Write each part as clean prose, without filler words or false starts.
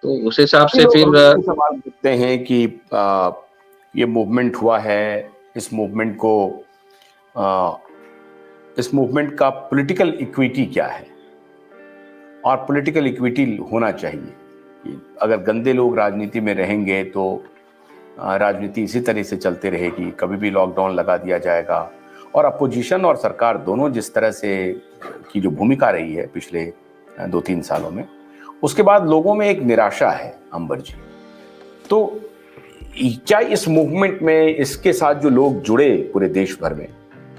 तो उस हिसाब से लोग फिर हमसे सवाल पूछते हैं कि ये मूवमेंट हुआ है, इस मूवमेंट को इस मूवमेंट का पॉलिटिकल इक्विटी क्या है, और पॉलिटिकल इक्विटी होना चाहिए कि अगर गंदे लोग राजनीति में रहेंगे तो राजनीति इसी तरह से चलते रहेगी, कभी भी लॉकडाउन लगा दिया जाएगा। और अपोजिशन और सरकार दोनों जिस तरह से की जो भूमिका रही है पिछले 2-3 सालों में, उसके बाद लोगों में एक निराशा है अंबर जी। तो क्या इस मूवमेंट में इसके साथ जो लोग जुड़े पूरे देश भर में,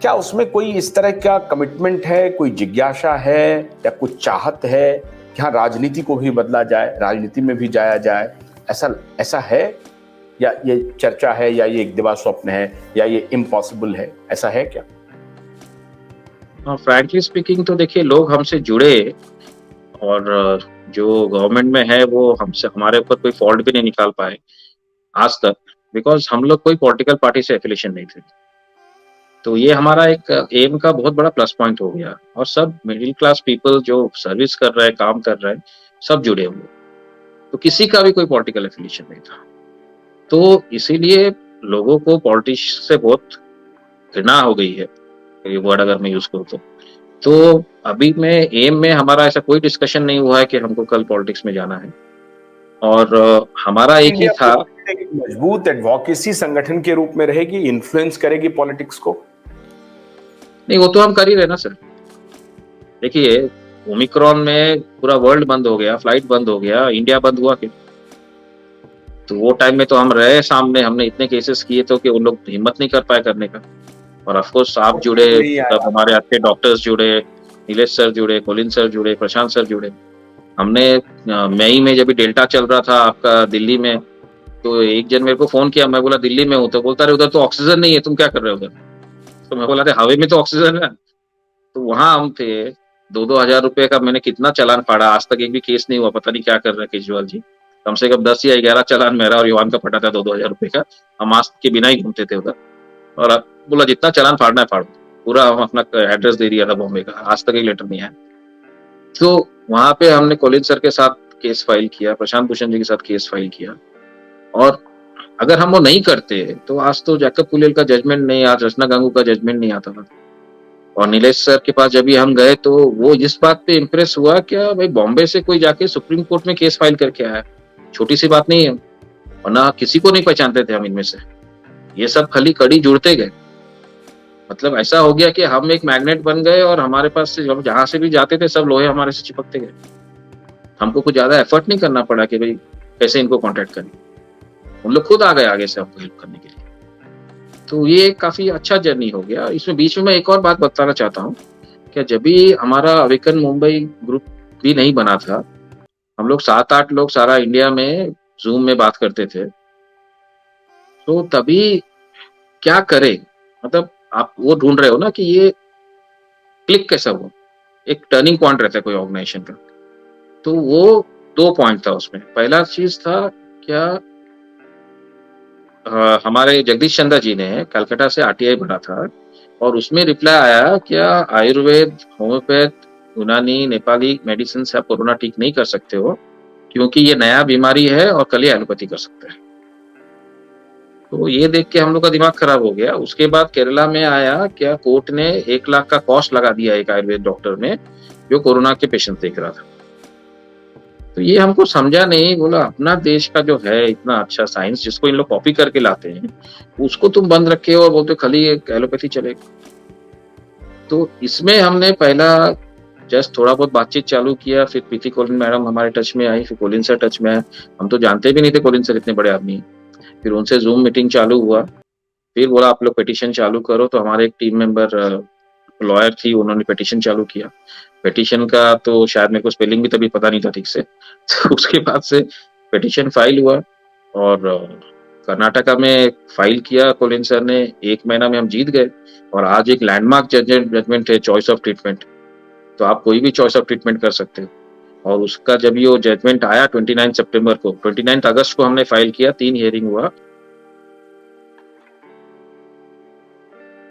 क्या उसमें कोई इस तरह का कमिटमेंट है, कोई जिज्ञासा है या कुछ चाहत है कि हाँ राजनीति को भी बदला जाए, राजनीति में भी जाया जाए, ऐसा है, या ये चर्चा है, या ये एक दिवा स्वप्न है, या ये इम्पॉसिबल है, ऐसा है क्या? फ्रैंकली स्पीकिंग तो देखिए, लोग हमसे जुड़े और जो गवर्नमेंट में है वो हमसे, हमारे ऊपर कोई फॉल्ट भी नहीं निकाल पाए आज तक, बिकॉज हम लोग कोई पॉलिटिकल पार्टी से एफिलिएशन नहीं थे। तो ये हमारा एक एम का बहुत बड़ा प्लस पॉइंट हो गया, और सब मिडिल क्लास पीपल जो सर्विस कर रहे हैं, काम कर रहे हैं, सब जुड़े हुए। तो किसी का भी कोई पॉलिटिकल एफिलिएशन नहीं था। तो इसीलिए लोगों को पॉलिटिक्स से बहुत घृणा हो गई है, ये वर्ड अगर मैं यूज करूँ तो अभी में एम में हमारा ऐसा कोई डिस्कशन नहीं हुआ है कि हमको कल पॉलिटिक्स में जाना है, और हमारा एक ही था। मजबूत एडवोकेसी संगठन के रूप में रहेगी, इन्फ्लुएंस करेगी पॉलिटिक्स को? नहीं, वो तो हम कर ही रहे ना सर। देखिए, ओमिक्रॉन में पूरा वर्ल्ड बंद हो गया, फ्लाइट बंद हो गया, इंडिया बंद हुआ क्यों? तो वो टाइम में तो हम रहे सामने, हमने इतने केसेस किए तो कि वो लोग हिम्मत नहीं कर पाए करने का। और ऑफकोर्स आप जुड़े, तब हमारे अच्छे डॉक्टर्स जुड़े, नीलेश सर जुड़े, कोलिन सर जुड़े, प्रशांत सर जुड़े। हमने मई में जब डेल्टा चल रहा था आपका दिल्ली में, तो एक जन मेरे को फोन किया, मैं बोला दिल्ली में हूँ, तो बोलता रहे उधर तो ऑक्सीजन नहीं है, तुम क्या कर रहे हो उधर? तो मैं बोला हवा में तो ऑक्सीजन है। तो वहां हम थे, 2-2 हजार रुपए का मैंने कितना चालान फाड़ा, आज तक एक भी केस नहीं हुआ, पता नहीं क्या कर रहे हैं केजरीवाल जी। कम से कम 10 या 11 चालान मेरा और युवान का फटा था 2-2 हजार रुपए का। हम मास्क के बिना ही घूमते थे उधर, और बोला जितना चालान फाड़ना है फाड़ो। पूरा हम अपना एड्रेस दे दिया था बॉम्बे का, आज तक एक लेटर नहीं आया। तो वहां पे हमने कोलिन सर के साथ केस फाइल किया, प्रशांत भूषण जी के साथ केस फाइल किया, और अगर हम वो नहीं करते तो आज तो जैकब कुलेल का जजमेंट नहीं, आज रचना गंगू का जजमेंट नहीं आता था। और नीलेश सर के पास जब भी हम गए तो वो इस बात पे इम्प्रेस हुआ, क्या भाई बॉम्बे से कोई जाके सुप्रीम कोर्ट में केस फाइल करके आया, छोटी सी बात नहीं है। और ना किसी को नहीं पहचानते थे हम इनमें से, ये सब खाली कड़ी जुड़ते गए। मतलब ऐसा हो गया कि हम एक मैग्नेट बन गए, और हमारे पास से जहां से भी जाते थे सब लोहे हमारे से चिपकते गए। हमको कुछ ज्यादा एफर्ट नहीं करना पड़ा कि भाई कैसे इनको कॉन्टेक्ट करें, उन लोग खुद आ गए आगे से हमको हेल्प करने के लिए। तो ये काफी अच्छा जर्नी हो गया। इसमें बीच में मैं एक और बात बताना चाहता हूँ, कि जब भी हमारा अवेकन मुंबई ग्रुप भी नहीं बना था, हम लोग 7-8 लोग सारा इंडिया में जूम में बात करते थे। तो तभी क्या करें, मतलब आप वो ढूंढ रहे हो ना कि ये क्लिक कैसा हो, एक टर्निंग पॉइंट रहता है कोई ऑर्गेनाइजेशन का। तो वो 2 पॉइंट था उसमें। पहला चीज था, क्या हमारे जगदीश चंद्र जी ने कलकत्ता से आरटीआई भरा था, और उसमें रिप्लाई आया, क्या आयुर्वेद, होम्योपैथ, यूनानी, नेपाली मेडिसिन से आप कोरोना ठीक नहीं कर सकते हो, क्योंकि ये नया बीमारी है और कल ये एलोपैथी कर सकते हैं। तो ये देख के हम लोग का दिमाग खराब हो गया। उसके बाद केरला में आया, क्या कोर्ट ने 1 लाख का कॉस्ट लगा दिया एक आयुर्वेद डॉक्टर में जो कोरोना के पेशेंट देख रहा था। तो ये हमको समझा नहीं, बोला अपना देश का जो है इतना अच्छा साइंस जिसको इन लोग कॉपी करके लाते हैं, उसको तुम बंद रखे हो और बोलते खाली एलोपैथी चलेगा। तो इसमें हमने पहला जस्ट थोड़ा बहुत बातचीत चालू किया, फिर प्रीति कोलिन मैडम हमारे टच में आई, फिर कोलिन सर टच में आए। हम तो जानते भी नहीं थे कोलिन सर इतने बड़े आदमी हैं। फिर उनसे जूम मीटिंग चालू हुआ, फिर बोला आप लोग पिटीशन चालू करो। तो हमारे एक टीम मेंबर लॉयर थी, उन्होंने पिटीशन चालू किया। पिटीशन का तो शायद मेरे को स्पेलिंग भी तभी पता नहीं था ठीक से। तो उसके बाद से पिटीशन फाइल हुआ, और कर्नाटका में फाइल किया कोलिन सर ने, 1 महीना में हम जीत गए। और आज एक लैंडमार्क जजमेंट है, चॉइस ऑफ ट्रीटमेंट। तो आप कोई भी चॉइस ऑफ ट्रीटमेंट कर सकते हो। और उसका जब ये जजमेंट आया 29 सितंबर को, 29 अगस्त को हमने फाइल किया, 3 हियरिंग हुआ,